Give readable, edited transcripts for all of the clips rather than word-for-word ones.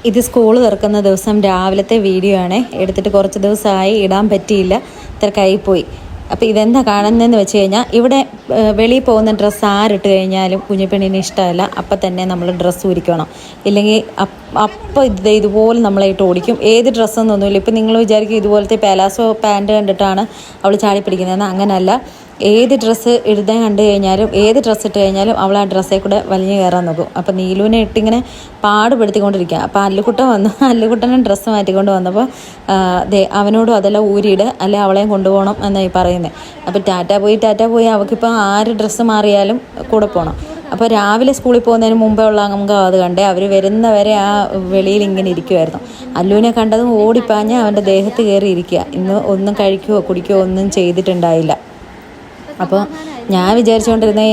ഇത് സ്കൂൾ തുറക്കുന്ന ദിവസം രാവിലത്തെ വീഡിയോ ആണ്. എടുത്തിട്ട് കുറച്ച് ദിവസമായി, ഇടാൻ പറ്റിയില്ല, തിരക്കായിപ്പോയി. അപ്പോൾ ഇതെന്താ കാണുന്നതെന്ന് വെച്ച് കഴിഞ്ഞാൽ, ഇവിടെ വെളിയിൽ പോകുന്ന ഡ്രസ്സ് ആരിട്ട് കഴിഞ്ഞാലും കുഞ്ഞിപ്പെണ്ണിന് ഇഷ്ടമല്ല. അപ്പം തന്നെ നമ്മൾ ഡ്രസ്സ് ഊരിക്കണം, ഇല്ലെങ്കിൽ അപ്പോൾ ഇതുപോലെ നമ്മളായിട്ട് ഓടിക്കും. ഏത് ഡ്രസ്സെന്നൊന്നുമില്ല. ഇപ്പം നിങ്ങൾ വിചാരിക്കും ഇതുപോലത്തെ പാലാസോ പാൻറ്റ് കണ്ടിട്ടാണ് അവൾ ചാടി പിടിക്കുന്നതെന്ന്. അങ്ങനെയല്ല. ഏത് ഡ്രസ്സ് ഇടുന്നത് കണ്ടു കഴിഞ്ഞാലും, ഏത് ഡ്രസ്സ് ഇട്ട് കഴിഞ്ഞാലും അവൾ ആ ഡ്രസ്സേ കൂടെ വലിഞ്ഞു കയറാൻ നോക്കും. അപ്പോൾ നീലുവിനെ ഇട്ടിങ്ങനെ പാടുപെടുത്തിക്കൊണ്ടിരിക്കുക. അപ്പോൾ അല്ലുക്കുട്ടൻ വന്നു. അല്ലുക്കുട്ടനും ഡ്രസ്സ് മാറ്റിക്കൊണ്ട് വന്നപ്പോൾ അവനോടും അതെല്ലാം ഊരിയിട്, അല്ലെ അവളെയും കൊണ്ടുപോകണം എന്നായി പറയുന്നത്. അപ്പോൾ ടാറ്റ പോയി അവൾക്കിപ്പോൾ ആര് ഡ്രസ്സ് മാറിയാലും കൂടെ പോകണം. അപ്പോൾ രാവിലെ സ്കൂളിൽ പോകുന്നതിന് മുമ്പേ ഉള്ള അംഗം അത് കണ്ടേ അവർ വരുന്നവരെ ആ വെളിയിൽ ഇങ്ങനെ ഇരിക്കുമായിരുന്നു. അല്ലുവിനെ കണ്ടതും ഓടിപ്പാഞ്ഞ് അവൻ്റെ ദേഹത്ത് കയറി ഇരിക്കുക. ഇന്ന് ഒന്നും കഴിക്കുകയോ കുടിക്കുകയോ ഒന്നും ചെയ്തിട്ടുണ്ടായില്ല. അപ്പോൾ ഞാൻ വിചാരിച്ചുകൊണ്ടിരുന്ന,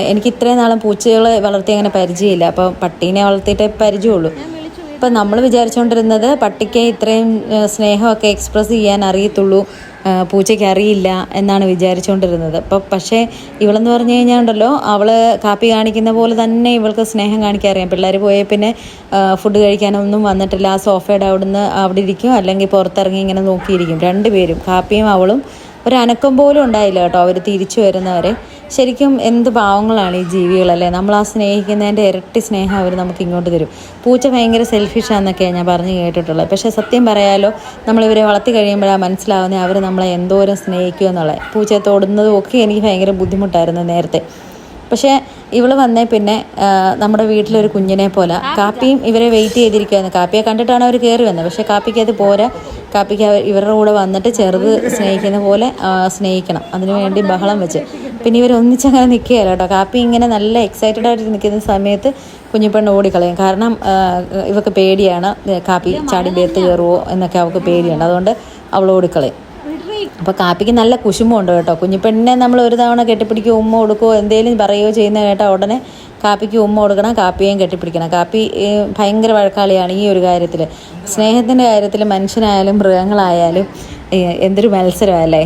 എനിക്ക് ഇത്രയും നാളും പൂച്ചകളെ വളർത്തി അങ്ങനെ പരിചയമില്ല. അപ്പോൾ പട്ടീനെ വളർത്തിയിട്ടേ പരിചയമുള്ളൂ. അപ്പോൾ നമ്മൾ വിചാരിച്ചുകൊണ്ടിരുന്നത് പട്ടിക്ക് ഇത്രയും സ്നേഹമൊക്കെ എക്സ്പ്രസ് ചെയ്യാൻ അറിയത്തുള്ളൂ, പൂച്ചയ്ക്ക് അറിയില്ല എന്നാണ് വിചാരിച്ചുകൊണ്ടിരുന്നത്. പക്ഷേ ഇവളെന്ന് പറഞ്ഞു കഴിഞ്ഞാൽ ഉണ്ടല്ലോ, അവൾ കാപ്പി കാണിക്കുന്ന പോലെ തന്നെ ഇവൾക്ക് സ്നേഹം കാണിക്കാൻ അറിയാം. പിള്ളേർ പോയ പിന്നെ ഫുഡ് കഴിക്കാനൊന്നും വന്നിട്ടില്ല. ആ സോഫയുടെ അവിടെ ഇരിക്കും, അല്ലെങ്കിൽ പുറത്തിറങ്ങി ഇങ്ങനെ നോക്കിയിരിക്കും. രണ്ടുപേരും, കാപ്പിയും അവളും. ഒരനക്കം പോലും ഉണ്ടായില്ല കേട്ടോ അവർ തിരിച്ചു വരുന്നവരെ. ശരിക്കും എന്ത് പാവങ്ങളാണ് ഈ ജീവികളല്ലേ. നമ്മൾ ആ സ്നേഹിക്കുന്നതിൻ്റെ ഇരട്ടി സ്നേഹം അവർ നമുക്ക് ഇങ്ങോട്ട് തരും. പൂച്ച ഭയങ്കര സെൽഫിഷാന്നൊക്കെയാണ് ഞാൻ പറഞ്ഞു കേട്ടിട്ടുള്ളത്. പക്ഷേ സത്യം പറയാലോ, നമ്മളിവരെ വളർത്തി കഴിയുമ്പോഴാണ് മനസ്സിലാവുന്നത് അവർ നമ്മളെ എന്തോരം സ്നേഹിക്കുക എന്നുള്ളത്. പൂച്ചയെ തൊടുന്നതും ഒക്കെ എനിക്ക് ഭയങ്കര ബുദ്ധിമുട്ടായിരുന്നു നേരത്തെ. പക്ഷേ ഇവൾ വന്നേ പിന്നെ നമ്മുടെ വീട്ടിലൊരു കുഞ്ഞിനെ പോലെ. കാപ്പിയും ഇവരെ വെയിറ്റ് ചെയ്തിരിക്കുകയായിരുന്നു. കാപ്പിയെ കണ്ടിട്ടാണ് അവർ കയറി വന്നത്. പക്ഷേ കാപ്പിക്ക് അത് പോരാ. കാപ്പിക്ക് ഇവരുടെ കൂടെ വന്നിട്ട് ചെറുത് സ്നേഹിക്കുന്ന പോലെ സ്നേഹിക്കണം. അതിനു വേണ്ടി ബഹളം വെച്ച് പിന്നെ ഇവരൊന്നിച്ചങ്ങനെ നിൽക്കുകയല്ല കേട്ടോ. കാപ്പി ഇങ്ങനെ നല്ല എക്സൈറ്റഡ് ആയിട്ട് നിൽക്കുന്ന സമയത്ത് കുഞ്ഞിപ്പെണ്ണ് ഓടിക്കളയും. കാരണം ഇവർക്ക് പേടിയാണ്, കാപ്പി ചാടി ബേത്ത് കയറുമോ എന്നൊക്കെ അവൾക്ക് പേടിയുണ്ട്. അതുകൊണ്ട് അവൾ ഓടിക്കളയും. അപ്പോൾ കാപ്പിക്ക് നല്ല കുശുമ്പുണ്ട് കേട്ടോ. കുഞ്ഞിപ്പെണ്ണിനെ നമ്മൾ ഒരു തവണ കെട്ടിപ്പിടിക്കുകയോ ഉമ്മ കൊടുക്കുകയോ എന്തെങ്കിലും പറയുകയോ ചെയ്യുന്ന കേട്ടാൽ ഉടനെ കാപ്പിക്ക് ഉമ്മ കൊടുക്കണം, കാപ്പിയേയും കെട്ടിപ്പിടിക്കണം. കാപ്പി ഭയങ്കര വഴക്കാളിയാണ് ഈ ഒരു കാര്യത്തിൽ. സ്നേഹത്തിൻ്റെ കാര്യത്തിൽ മനുഷ്യനായാലും മൃഗങ്ങളായാലും എന്തൊരു മത്സരമല്ലേ.